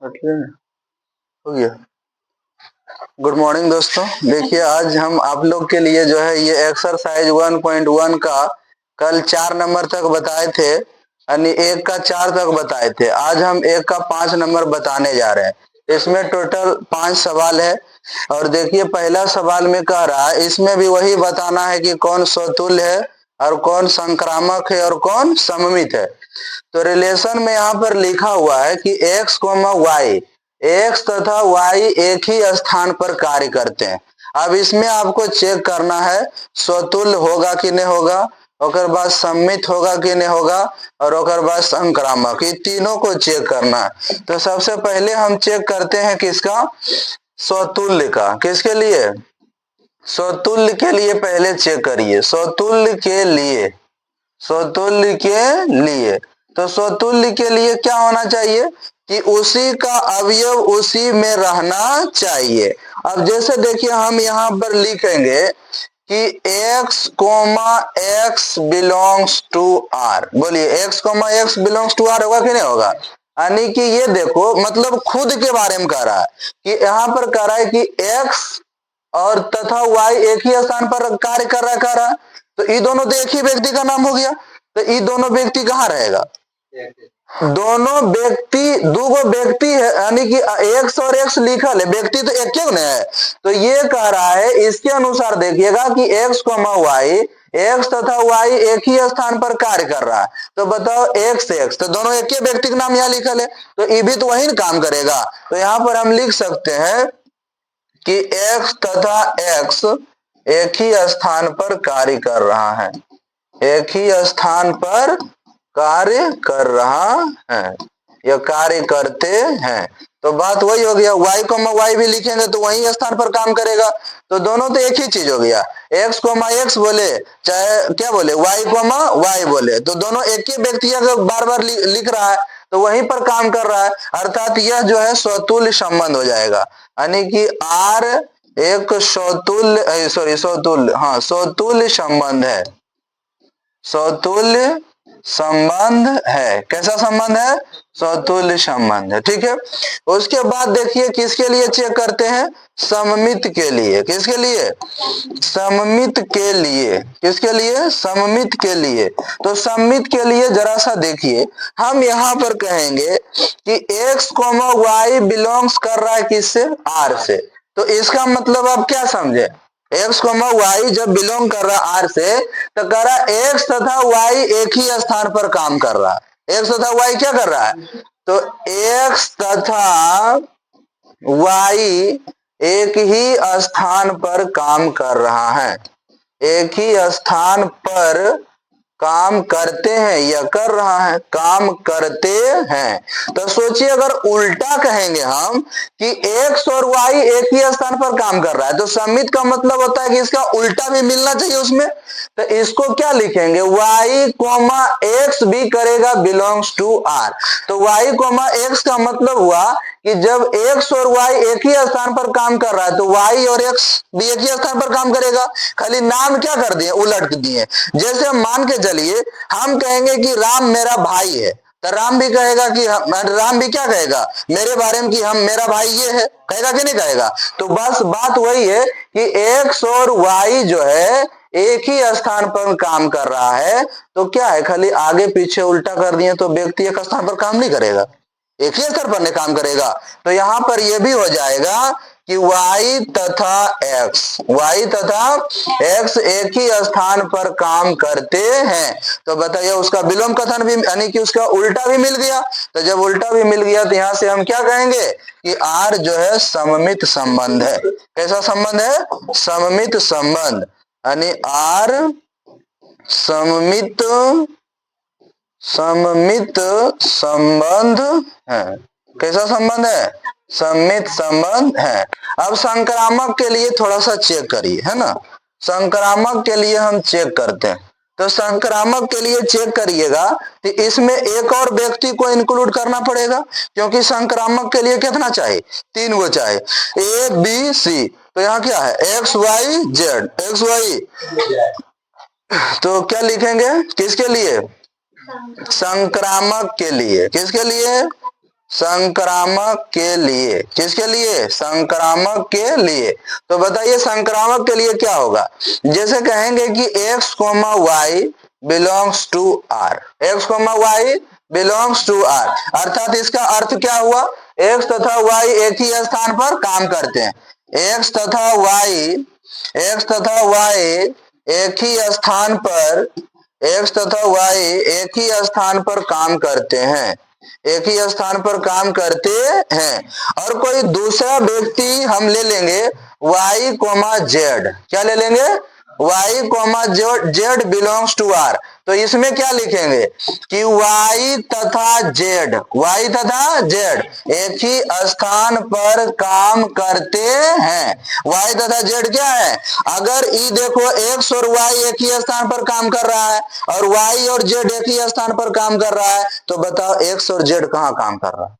हो गया। Good morning दोस्तों। देखिए आज हम आप लोग के लिए जो है ये एक्सरसाइज 1.1 का कल 4 नंबर तक बताए थे, यानी 1 का 4 तक बताए थे। आज हम 1 का 5 नंबर बताने जा रहे हैं। इसमें टोटल 5 सवाल है और देखिए पहला सवाल में कह रहा है, इसमें भी वही बताना है कि कौन स्वतुल्य है और कौन संक्रामक है और कौन सममित है। तो रिलेशन में यहाँ पर लिखा हुआ है कि x, y, एक्स तथा वाई एक ही स्थान पर कार्य करते हैं। अब इसमें आपको चेक करना है स्वतुल्य होगा कि नहीं होगा, ओकर बाद सम्मित होगा कि नहीं होगा और ओकर बाद संक्रामक, ये तीनों को चेक करना है। तो सबसे पहले हम चेक करते हैं किसका, स्वतुल्य का। किसके लिए, स्वतुल्य के लिए पहले चेक करिए। स्वतुल्य के लिए, स्वतुल्य के लिए, तो स्वतुल्य के लिए क्या होना चाहिए कि उसी का अवयव उसी में रहना चाहिए। अब जैसे देखिए हम यहाँ पर लिखेंगे कि x, x belongs to r। बोलिए x, x belongs to r होगा कि नहीं होगा। यानी कि ये देखो मतलब खुद के बारे में कह रहा है कि यहाँ पर कह रहा है कि x और तथा y एक ही स्थान पर कार्य कर रहा है। तो ये दोनों तो एक ही व्यक्ति का नाम हो गया। तो ये दोनों व्यक्ति कहाँ रहेगा, दोनों व्यक्ति, दो व्यक्ति है, यानी कि एक्स और एक्स लिखल है, व्यक्ति तो एक क्यों नहीं है। तो ये कह रहा है इसके अनुसार देखिएगा कि एक्स, वाई, एक्स तथा वाई एक ही स्थान पर कार्य कर रहा है। तो बताओ एक्स एक्स, तो दोनों एक ही व्यक्ति का नाम यहाँ लिखल है, तो ये भी तो वही काम करेगा। तो यहाँ पर हम लिख सकते हैं कि x तथा x एक ही स्थान पर कार्य कर रहा है, एक ही स्थान पर कार्य कर रहा है, या कार्य करते हैं। तो बात वही हो गया, y, y भी लिखेंगे तो वही स्थान पर काम करेगा। तो दोनों तो एक ही चीज हो गया, x, x बोले चाहे क्या बोले y, y बोले, तो दोनों एक ही व्यक्ति अगर बार बार लिख रहा है तो वहीं पर काम कर रहा है, अर्थात यह जो है स्वतुल्य संबंध हो जाएगा। यानी कि R एक स्वतुल्य, स्वतुल्य, हाँ स्वतुल्य संबंध है, स्वतुल्य संबंध है। कैसा संबंध है, स्वतुल्य संबंध है, ठीक है। उसके बाद देखिए किसके लिए चेक करते हैं, सममित के लिए। किसके लिए, सममित के लिए। किसके लिए, सममित के लिए। तो सममित के लिए जरा सा देखिए, हम यहाँ पर कहेंगे कि x, y बिलोंग्स कर रहा है किससे, r से। तो इसका मतलब आप क्या समझे, x, y जब बिलोंग कर रहा है r से, तो कह रहा है x तथा y एक ही स्थान पर काम कर रहा है। x तथा y क्या कर रहा है, तो x तथा y एक ही स्थान पर काम कर रहा है, एक ही स्थान पर काम करते हैं या कर रहा है, काम करते हैं। तो सोचिए अगर उल्टा कहेंगे हम कि x और y एक ही स्थान पर काम कर रहा है, तो सममित का मतलब होता है कि इसका उल्टा भी मिलना चाहिए उसमें। तो इसको क्या लिखेंगे, y, x भी करेगा बिलोंग्स टू r। तो y, x का मतलब हुआ कि जब x और y एक ही स्थान पर काम कर रहा है तो y और x भी एक ही स्थान पर काम करेगा, खाली नाम क्या कर दिए, उलट दिए। जैसे हम मान के चलिए हम कहेंगे कि राम मेरा भाई है, तो राम भी कहेगा कि राम भी क्या कहेगा मेरे बारे में कि हम, मेरा भाई ये है, कहेगा कि नहीं कहेगा। तो बस बात वही है कि x और y जो है एक ही स्थान पर काम कर रहा है, तो क्या है खाली आगे पीछे उल्टा कर दिए तो व्यक्ति एक स्थान पर काम नहीं करेगा, एक ही स्तर पर काम करेगा। तो यहां पर यह भी हो जाएगा कि y तथा x एक ही स्थान पर काम करते हैं। तो बताइए उसका विलोम कथन भी, यानी कि उसका उल्टा भी मिल गया। तो जब उल्टा भी मिल गया तो यहां से हम क्या कहेंगे कि R जो है सममित संबंध है। कैसा संबंध है, सममित संबंध, यानी R सममित, सममित संबंध है। कैसा संबंध है, सममित संबंध है। अब संक्रामक के लिए थोड़ा सा चेक करिए, है ना। संक्रामक के लिए हम चेक करते हैं, तो संक्रामक के लिए चेक करिएगा कि इसमें एक और व्यक्ति को इंक्लूड करना पड़ेगा, क्योंकि संक्रामक के लिए कितना चाहिए, 3 गो चाहिए, A, B, C। तो यहाँ क्या है, x, y, z, x, y। तो क्या लिखेंगे, किसके लिए, संक्रामक के लिए। किसके लिए, संक्रामक के लिए, किसके लिए? संक्रामक के लिए। तो बताइए संक्रामक के लिए क्या होगा? जैसे कहेंगे कि x, y belongs to r, x, y belongs to r, अर्थात इसका अर्थ क्या हुआ? x तथा y एक ही स्थान पर काम करते हैं। x तथा y एक ही स्थान पर, x तथा y एक ही स्थान पर काम करते हैं, एक ही स्थान पर काम करते हैं। और कोई दूसरा व्यक्ति हम ले लेंगे y, z, क्या ले लेंगे? y, z belongs to r। तो इसमें क्या लिखेंगे कि y तथा z एक ही स्थान पर काम करते हैं। y तथा z क्या है? अगर ई देखो x और y एक ही स्थान पर काम कर रहा है और y और z एक ही स्थान पर काम कर रहा है, तो बताओ x और z कहाँ काम कर रहा है?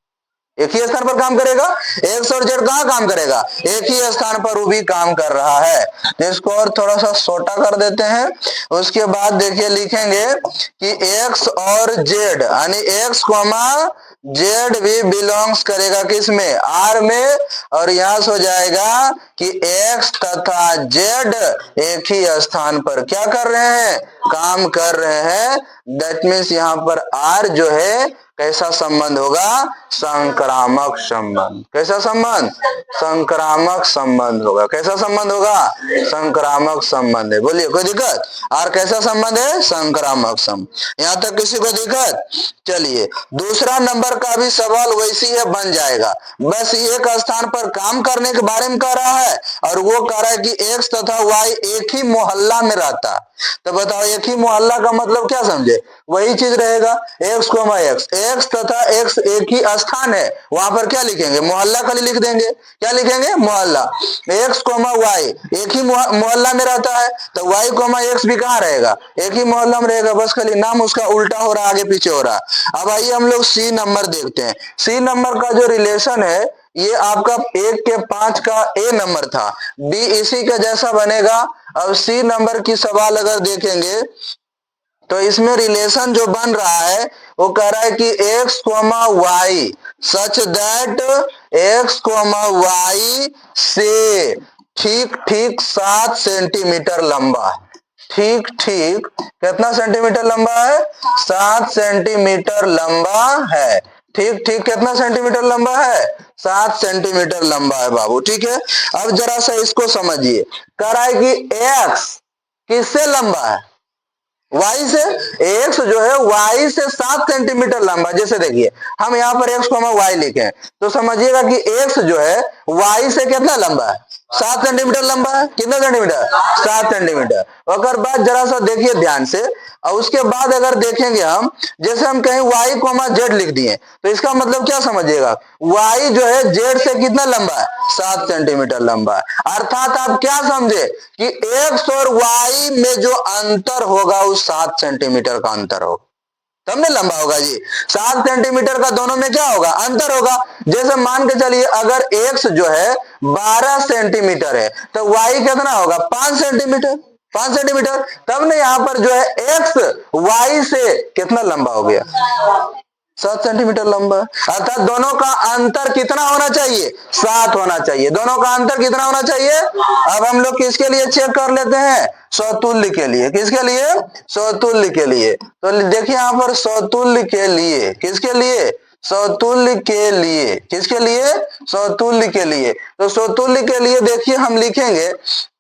एक ही स्थान पर काम करेगा। एक्स और जेड कहाँ काम करेगा? एक ही स्थान पर वो भी काम कर रहा है। तो इसको और थोड़ा सा छोटा कर देते हैं। उसके बाद देखिए लिखेंगे कि एक्स और जेड, यानी एक्स कॉमा जेड भी बिलोंग्स करेगा किसमें? आर में। और यहां से हो जाएगा कि एक्स तथा जेड एक ही स्थान पर क्या कर रहे हैं? काम कर रहे हैं। दैट मीन्स यहाँ पर आर जो है कैसा संबंध होगा? संक्रामक संबंध। कैसा संबंध? संक्रामक संबंध होगा। कैसा संबंध होगा? संक्रामक संबंध है। बोलिए कोई दिक्कत? और कैसा संबंध है? संक्रामक संबंध। यहां तक किसी को दिक्कत? चलिए दूसरा नंबर का भी सवाल वैसी है बन जाएगा, बस एक स्थान पर काम करने के बारे में कह रहा है और वो कह रहा है कि एक्स तथा वाई एक ही मोहल्ला में रहता है। तो बताओ एक ही मोहल्ला का मतलब क्या समझे? वही चीज रहेगा एक्स कोमा एक्स, एक्स तथा एक्स एक ही स्थान है, वहां पर क्या लिखेंगे? मोहल्ला खाली लिख देंगे। क्या लिखेंगे? मोहल्ला। एक्स कोमा वाई एक ही मोहल्ला में रहता है, तो वाई कोमा एक्स भी कहाँ रहेगा? एक ही मोहल्ला में रहेगा, बस खाली नाम उसका उल्टा हो रहा, आगे पीछे हो रहा। अब आइए हम लोग सी नंबर देखते हैं। सी नंबर का जो रिलेशन है ये आपका 1 के 5 का ए नंबर था, बी इसी के जैसा बनेगा। अब सी नंबर की सवाल अगर देखेंगे तो इसमें रिलेशन जो बन रहा है वो कह रहा है कि X comma Y such that X comma Y से ठीक ठीक 7 सेंटीमीटर लंबा है। ठीक ठीक कितना सेंटीमीटर लंबा है? 7 सेंटीमीटर लंबा है। ठीक ठीक कितना सेंटीमीटर लंबा है? 7 सेंटीमीटर लंबा है बाबू। ठीक है, अब जरा सा इसको समझिए। कह रहा है कि एक्स किससे लंबा है? वाई से। एक्स जो है वाई से 7 सेंटीमीटर लंबा। जैसे देखिए हम यहाँ पर एक्स को वाई लिखे तो समझिएगा कि एक्स जो है वाई से कितना लंबा है? 7 सेंटीमीटर लंबा है। कितना सेंटीमीटर? 7 सेंटीमीटर। अगर बात जरा सा देखिए ध्यान से, और उसके बाद अगर देखेंगे हम, जैसे हम कहीं वाई कोमा जेड लिख दिए तो इसका मतलब क्या समझिएगा? वाई जो है जेड से कितना लंबा है? 7 सेंटीमीटर लंबा है। अर्थात आप क्या समझे कि एक्स और वाई में जो अंतर होगा उस 7 सेंटीमीटर का अंतर होगा, तब ना लंबा होगा जी। 7 सेंटीमीटर का दोनों में क्या होगा? अंतर होगा। जैसे मान के चलिए अगर एक्स जो है 12 सेंटीमीटर है तो वाई कितना होगा? 5 सेंटीमीटर। 5 सेंटीमीटर, तब ना यहाँ पर जो है एक्स वाई से कितना लंबा हो गया? 7 सेंटीमीटर लंबा। अर्थात दोनों का अंतर कितना होना चाहिए? 7 होना चाहिए। दोनों का अंतर कितना होना चाहिए? अब हम लोग किसके लिए चेक कर लेते हैं? सौतुल्य के लिए। किसके लिए? सौतुल्य के लिए। तो देखिए यहाँ पर सौतुल्य के लिए, किसके लिए? सौतुल्य के लिए। किसके लिए? सौतुल्य के लिए। तो सौतुल्य के लिए देखिए हम लिखेंगे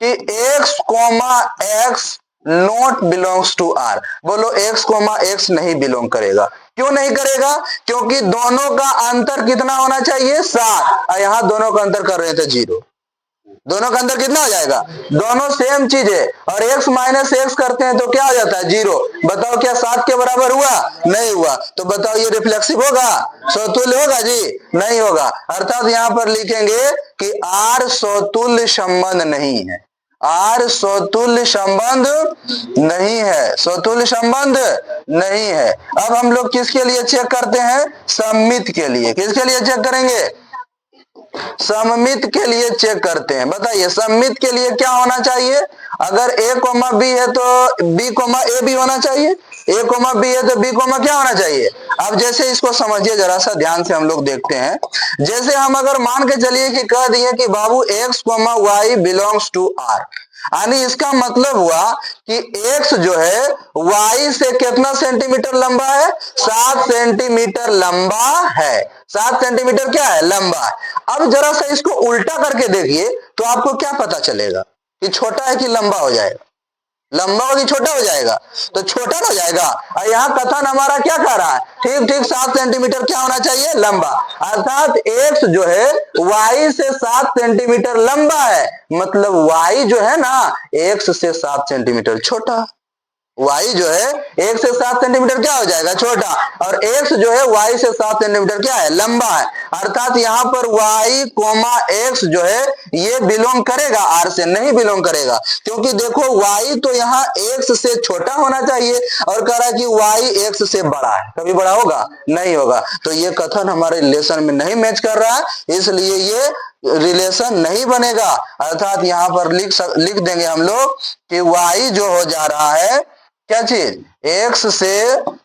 कि x comma x not belongs to R. बोलो x कोमा x नहीं बिलोंग करेगा। क्यों नहीं करेगा? क्योंकि दोनों का अंतर कितना होना चाहिए? 7, और यहां दोनों का अंतर कर रहे थे 0। दोनों का अंतर कितना हो जाएगा? दोनों सेम चीज है, और x माइनस एक्स करते हैं तो क्या हो जाता है? 0। बताओ क्या 7 के बराबर हुआ? नहीं हुआ। तो बताओ ये रिफ्लेक्सिव होगा? सौतुल्य होगा जी? नहीं होगा। अर्थात यहां पर लिखेंगे कि आर सौतुल्य संबंध नहीं है। आर सौतुल्य संबंध नहीं है। सौतुल्य संबंध नहीं है। अब हम लोग किसके लिए चेक करते हैं? सममित के लिए। किसके लिए चेक करेंगे? सममित के लिए चेक करते हैं। बताइए सममित के लिए क्या होना चाहिए? अगर a कोमा बी है तो b कोमा ए भी होना चाहिए। ए कोमा बी है तो बी कोमा क्या होना चाहिए। अब जैसे इसको समझिए जरा सा ध्यान से, हम लोग देखते हैं। जैसे हम अगर मान के चलिए कि कह दिए कि बाबू x comma y belongs to R, यानी इसका मतलब हुआ कि x जो है y से कितना सेंटीमीटर लंबा है, 7 सेंटीमीटर लंबा है। 7 सेंटीमीटर क्या है, लंबा है। अब जरा सा इसको उल्टा करके देखिए तो आपको क्या पता चलेगा कि छोटा है कि लंबा हो जाएगा, लंबा हो कि छोटा हो जाएगा, तो छोटा हो जाएगा। और यहाँ कथन हमारा क्या कह रहा है, ठीक ठीक 7 सेंटीमीटर क्या होना चाहिए, लंबा। अर्थात x जो है y से 7 सेंटीमीटर लंबा है, मतलब y जो है ना x से 7 सेंटीमीटर छोटा। y जो है x से 7 सेंटीमीटर क्या हो जाएगा, छोटा, और x जो है y से 7 सेंटीमीटर क्या है, लंबा है। अर्थात यहाँ पर y कोमा x जो है ये बिलोंग करेगा r से, नहीं बिलोंग करेगा, क्योंकि देखो y तो यहाँ x से छोटा होना चाहिए और कह रहा है कि y x से बड़ा है। कभी बड़ा होगा, नहीं होगा। तो ये कथन हमारे रिलेशन में नहीं मैच कर रहा है, इसलिए ये रिलेशन नहीं बनेगा। अर्थात यहाँ पर लिख देंगे हम लोग कि y जो हो जा रहा है क्या चीज, x से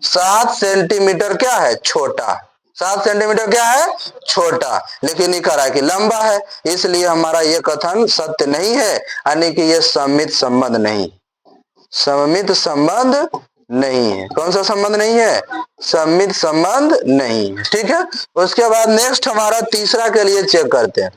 7 सेंटीमीटर क्या है, छोटा। 7 सेंटीमीटर क्या है, छोटा, लेकिन ये कह रहा है कि लंबा है, इसलिए हमारा ये कथन सत्य नहीं है, यानी कि ये सममित संबंध नहीं, सममित संबंध नहीं है। कौन सा संबंध नहीं है, सममित संबंध नहीं है। ठीक है, उसके बाद नेक्स्ट हमारा तीसरा के लिए चेक करते हैं।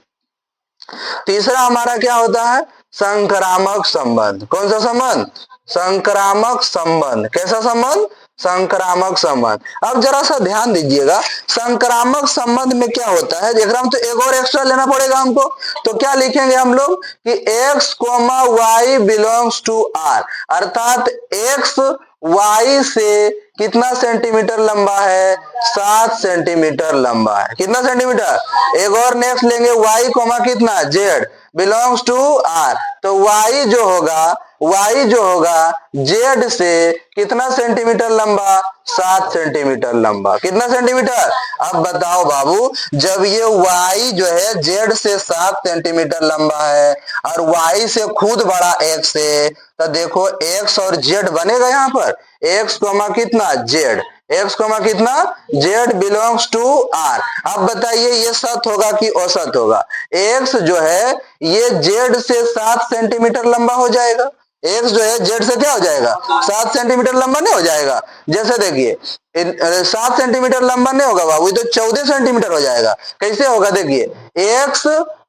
तीसरा हमारा क्या होता है, संक्रामक संबंध। कौन सा संबंध, संक्रामक संबंध। कैसा संबंध, संक्रामक संबंध। अब जरा सा ध्यान दीजिएगा, संक्रामक संबंध में क्या होता है, देख रहा हूं तो एक और एक्स्ट्रा लेना पड़ेगा हमको। तो क्या लिखेंगे हम लोग कि x comma y belongs to r, अर्थात x y से कितना सेंटीमीटर लंबा है, 7 सेंटीमीटर लंबा है। कितना सेंटीमीटर, एक और नेक्स्ट लेंगे y कोमा कितना z बिलोंग्स टू r, तो y जो होगा z से कितना सेंटीमीटर लंबा, 7 सेंटीमीटर लंबा। कितना सेंटीमीटर, अब बताओ बाबू, जब ये y जो है z से 7 सेंटीमीटर लंबा है और y से खुद बड़ा x है, तो देखो x और z बनेगा यहाँ पर, x कोमा कितना z, x कोमा कितना z बिलोंग्स टू r। अब बताइए ये सत होगा कि असत होगा, x जो है ये z से 7 सेंटीमीटर लंबा हो जाएगा, x जो है z से क्या हो जाएगा, 7 सेंटीमीटर लंबा नहीं हो जाएगा। जैसे देखिए 7 सेंटीमीटर लंबा नहीं होगा बाबू, तो 14 सेंटीमीटर हो जाएगा। कैसे होगा, देखिए x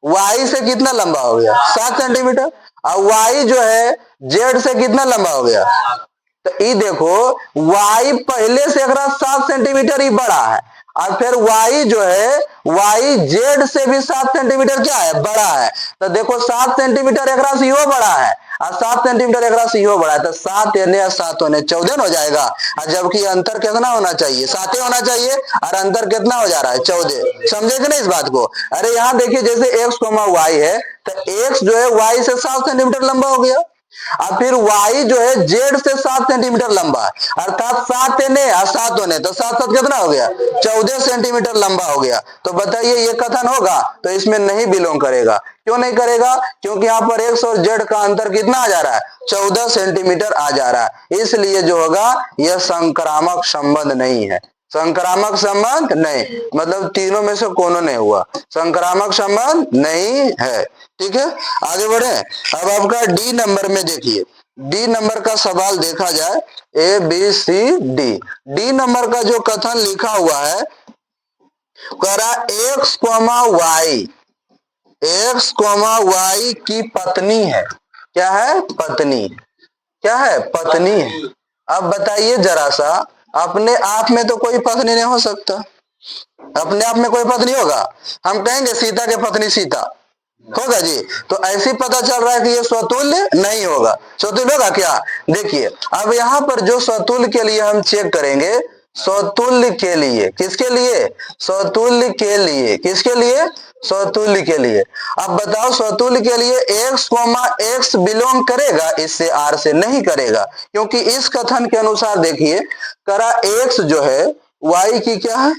y से कितना लंबा हो गया, 7 सेंटीमीटर, और y जो है z से कितना लंबा हो गया, तो ये देखो y पहले से 7 सेंटीमीटर ही बड़ा है, और फिर y जो है y z से भी 7 सेंटीमीटर क्या है, बड़ा है। तो देखो 7 सेंटीमीटर एक से यो बड़ा है और 7 सेंटीमीटर एक से यो बड़ा है, तो 7 एने और 7 होने 14 हो जाएगा। और जबकि अंतर कितना होना चाहिए, 7 होना चाहिए, और अंतर कितना हो जा रहा है, 14। समझे कि नहीं इस बात को। अरे यहाँ देखिए जैसे x कोमा y है, तो x जो है y से 7 सेंटीमीटर लंबा हो गया, और फिर y जो है z से 7 सेंटीमीटर लंबा है, अर्थात 7 एने और 7 होने, तो 7 7 कितना हो गया, 14 सेंटीमीटर लंबा हो गया। तो बताइए ये कथन होगा, तो इसमें नहीं बिलोंग करेगा। क्यों नहीं करेगा, क्योंकि यहाँ पर x और z का अंतर कितना आ जा रहा है, 14 सेंटीमीटर आ जा रहा है, इसलिए जो होगा यह संक्रामक संबंध नहीं है। संक्रामक संबंध नहीं, मतलब तीनों में से कोनो नहीं हुआ, संक्रामक संबंध नहीं है। ठीक है, आगे बढ़े। अब आपका डी नंबर में देखिए, डी नंबर का सवाल देखा जाए, A B C D. D number का जो कथन लिखा हुआ है, करा X comma Y, X comma Y की पत्नी है। क्या है, पत्नी। क्या है, पत्नी है। अब बताइए जरा सा, अपने आप में तो कोई पत्नी नहीं हो सकता, अपने आप में कोई पत्नी होगा, हम कहेंगे सीता के पत्नी सीता होगा जी, तो ऐसे पता चल रहा है कि ये स्वतुल्य नहीं होगा। स्वतुल्य होगा क्या, देखिए अब यहाँ पर जो स्वतुल्य के लिए हम चेक करेंगे, स्वतुल्य के लिए, किसके लिए, स्वतुल्य के लिए, किसके लिए, स्वतुल्य के लिए। अब बताओ स्वतुल्य के लिए x कोमा x बिलोंग करेगा इससे, r से नहीं करेगा, क्योंकि इस कथन के अनुसार देखिए, करा x जो है y की क्या है,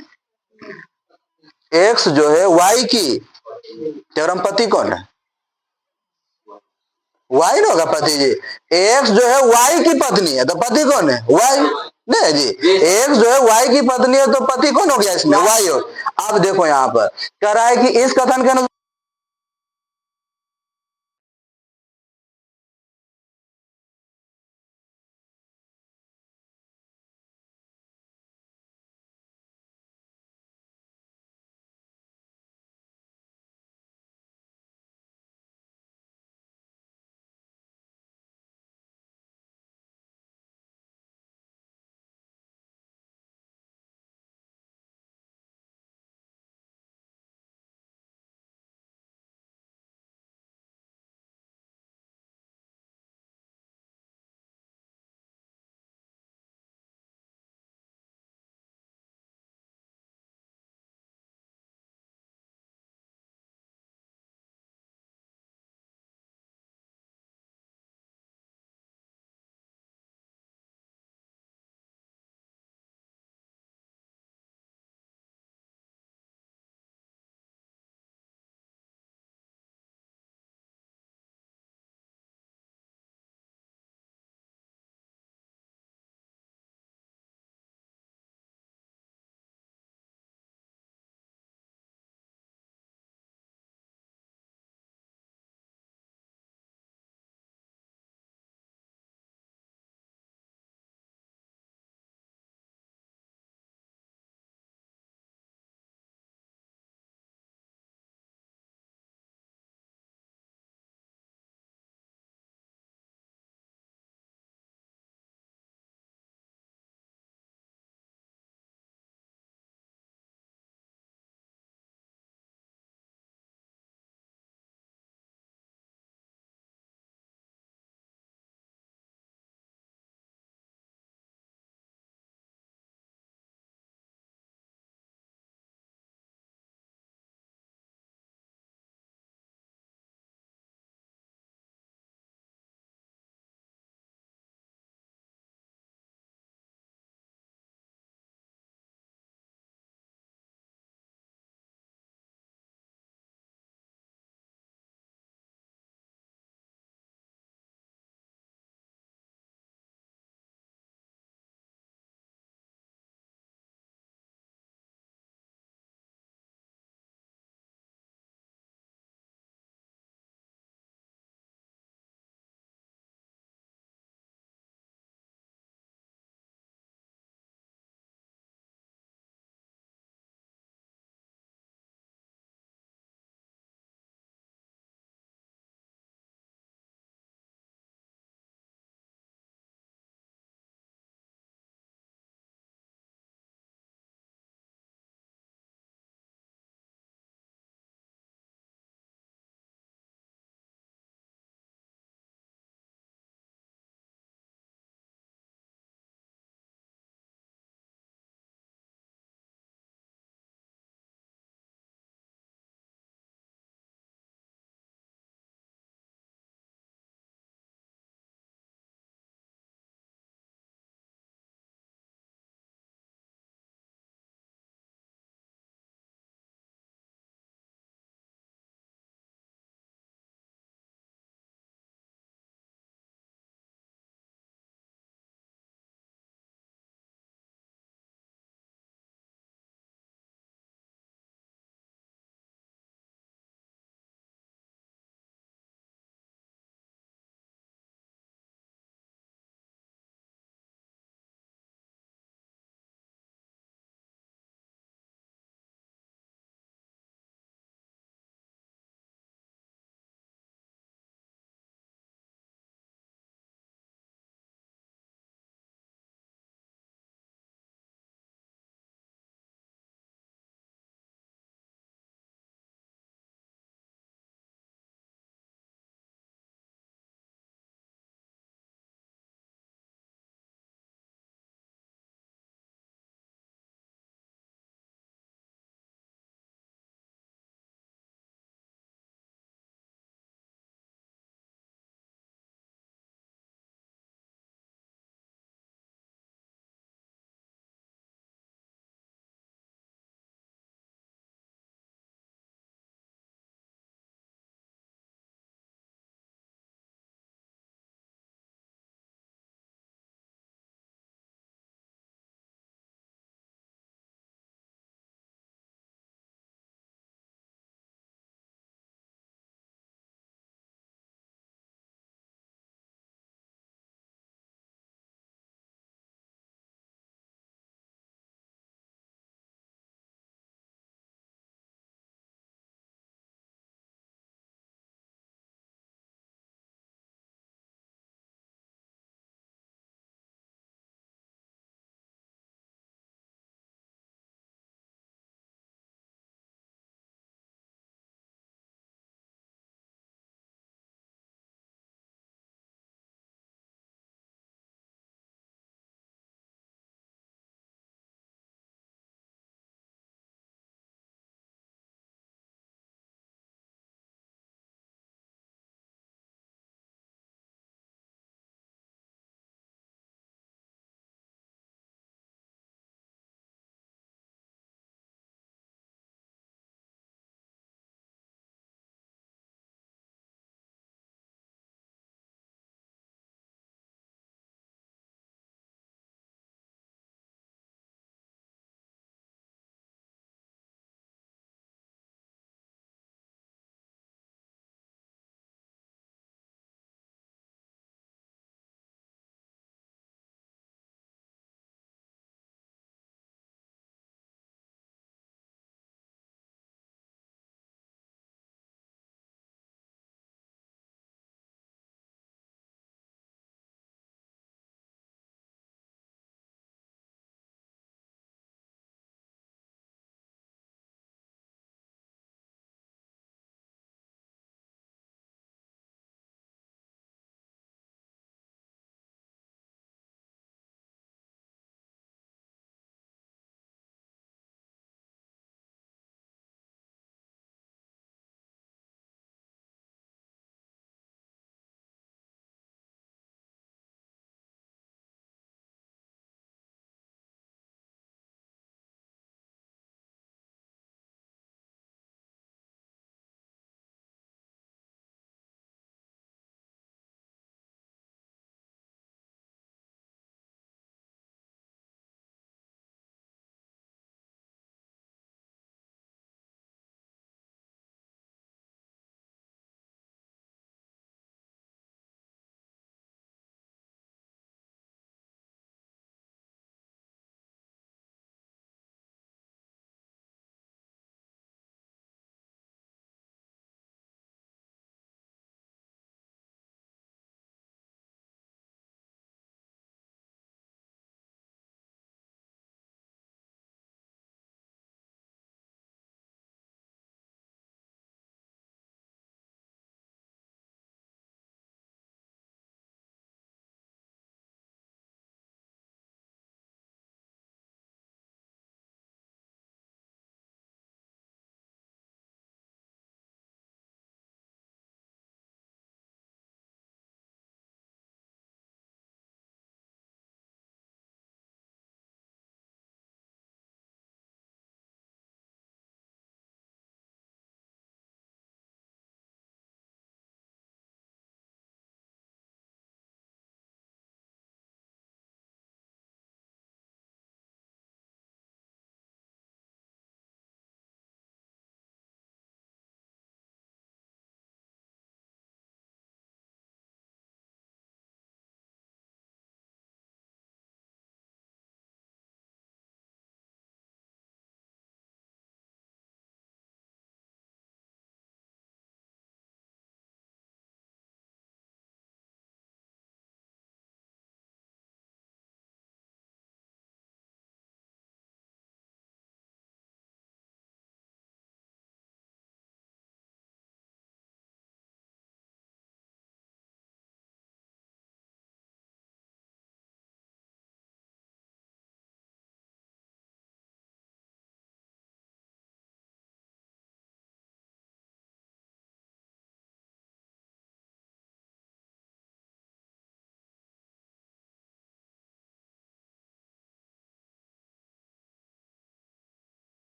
x जो है y की चरमपति कौन है, y ना होगा पति जी, x जो है y की पत्नी है, तो पति कौन है, y। नहीं है जी, एक जो है वाई की पत्नी है तो पति कौन हो गया इसमें, वाई हो। अब देखो यहाँ पर कह रहा है कि इस कथन के अनुसार